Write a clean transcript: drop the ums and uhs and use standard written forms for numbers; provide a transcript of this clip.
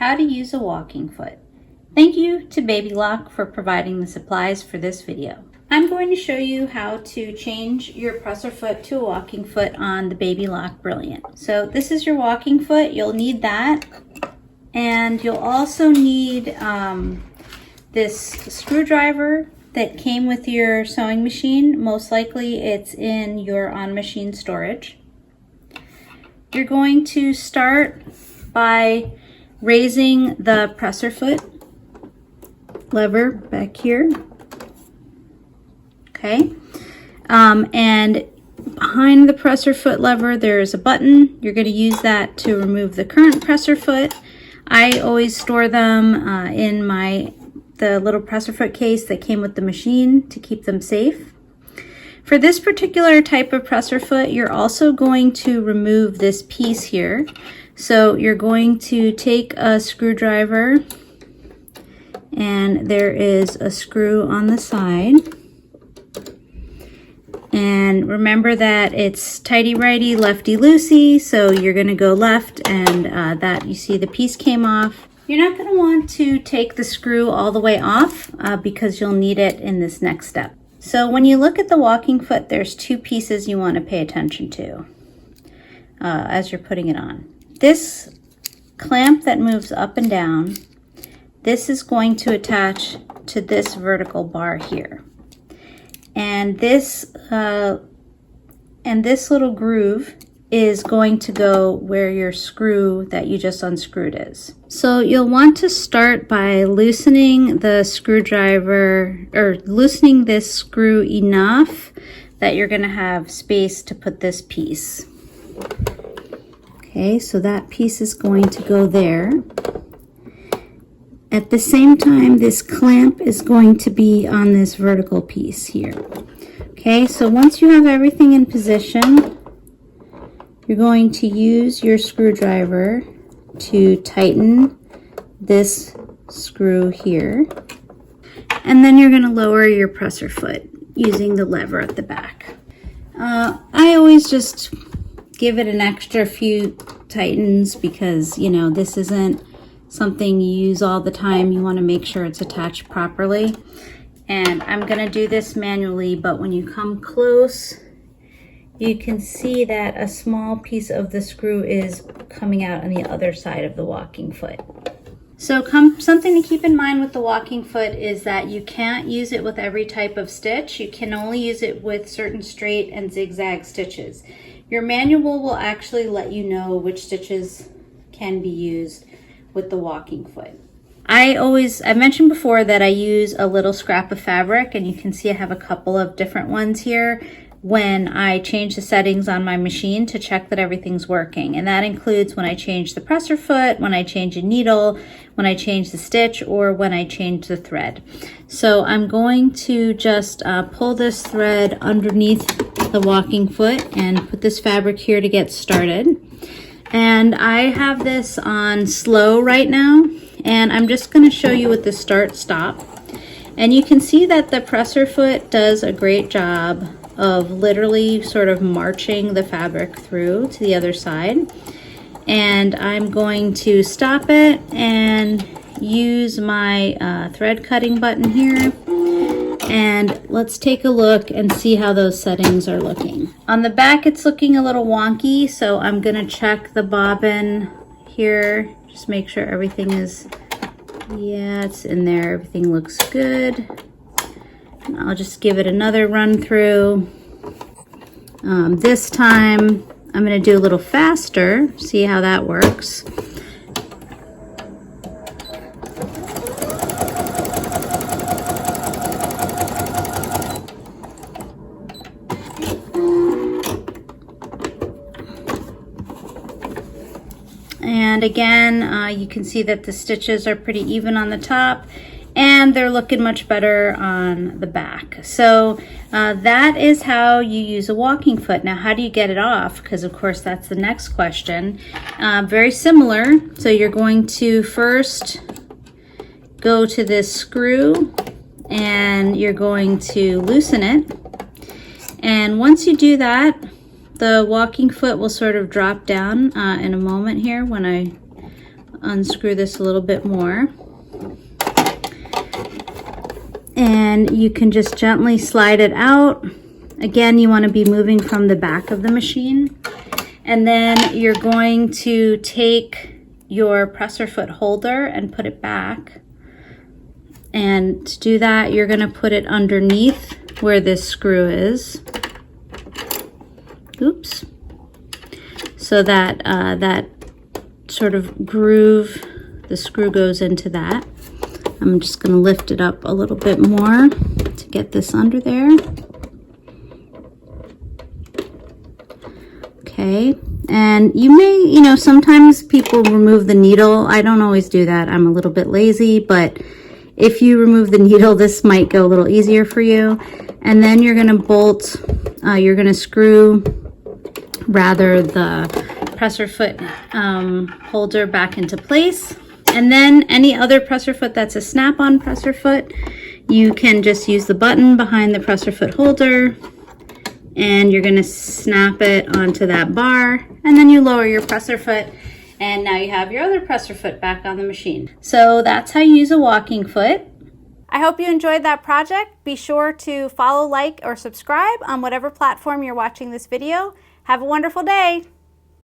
how to use a walking foot. Thank you to Baby Lock for providing the supplies for this video. I'm going to show you how to change your presser foot to a walking foot on the Baby Lock Brilliant. So this is your walking foot. You'll need that, and you'll also need this screwdriver that came with your sewing machine. Most likely it's in your on-machine storage. You're going to start by raising the presser foot lever back here. Okay, and behind the presser foot lever there's a button. You're going to use that to remove the current presser foot. I always store them in the little presser foot case that came with the machine to keep them safe. For this particular type of presser foot, you're also going to remove this piece here. So you're going to take a screwdriver, and there is a screw on the side. And remember that it's tighty-righty, lefty-loosey, so you're going to go left, and that you see the piece came off. You're not going to want to take the screw all the way off because you'll need it in this next step. So when you look at the walking foot, there's two pieces you want to pay attention to as you're putting it on. This clamp that moves up and down, this is going to attach to this vertical bar here. And this little groove is going to go where your screw that you just unscrewed is. So you'll want to start by loosening the screwdriver, or loosening this screw enough that you're going to have space to put this piece. Okay, so that piece is going to go there. At the same time, this clamp is going to be on this vertical piece here. Okay, so once you have everything in position, you're going to use your screwdriver to tighten this screw here. And then you're going to lower your presser foot using the lever at the back. I always just give it an extra few tightens because, you know, this isn't something you use all the time. You want to make sure it's attached properly. And I'm going to do this manually, but when you come close, you can see that a small piece of the screw is coming out on the other side of the walking foot. So something to keep in mind with the walking foot is that you can't use it with every type of stitch. You can only use it with certain straight and zigzag stitches. Your manual will actually let you know which stitches can be used with the walking foot. I mentioned before that I use a little scrap of fabric, and you can see I have a couple of different ones here when I change the settings on my machine to check that everything's working. And that includes when I change the presser foot, when I change a needle, when I change the stitch, or when I change the thread. So I'm going to just pull this thread underneath the walking foot and put this fabric here to get started. And I have this on slow right now, and I'm just going to show you with the start-stop. And you can see that the presser foot does a great job of literally sort of marching the fabric through to the other side. And I'm going to stop it and use my thread cutting button here. And let's take a look and see how those settings are looking. On the back, it's looking a little wonky, so I'm gonna check the bobbin here. Just make sure everything is, yeah, it's in there. Everything looks good. And I'll just give it another run through. This time, I'm gonna do a little faster, see how that works. And again, you can see that the stitches are pretty even on the top, and they're looking much better on the back. So that is how you use a walking foot. Now, how do you get it off? Because of course that's the next question. Very similar. So you're going to first go to this screw and you're going to loosen it. And once you do that, the walking foot will sort of drop down in a moment here when I unscrew this a little bit more. And you can just gently slide it out. Again, you want to be moving from the back of the machine. And then you're going to take your presser foot holder and put it back. And to do that, you're going to put it underneath where this screw is. Oops. So that that sort of groove, the screw goes into that. I'm just going to lift it up a little bit more to get this under there. Okay, and you may, sometimes people remove the needle. I don't always do that. I'm a little bit lazy, but if you remove the needle, this might go a little easier for you. And then you're going to bolt, you're going to screw rather the presser foot holder back into place. And then any other presser foot that's a snap-on presser foot, you can just use the button behind the presser foot holder and you're going to snap it onto that bar, and then you lower your presser foot, and now you have your other presser foot back on the machine. So that's how you use a walking foot. I hope you enjoyed that project. Be sure to follow, like, or subscribe on whatever platform you're watching this video. Have a wonderful day.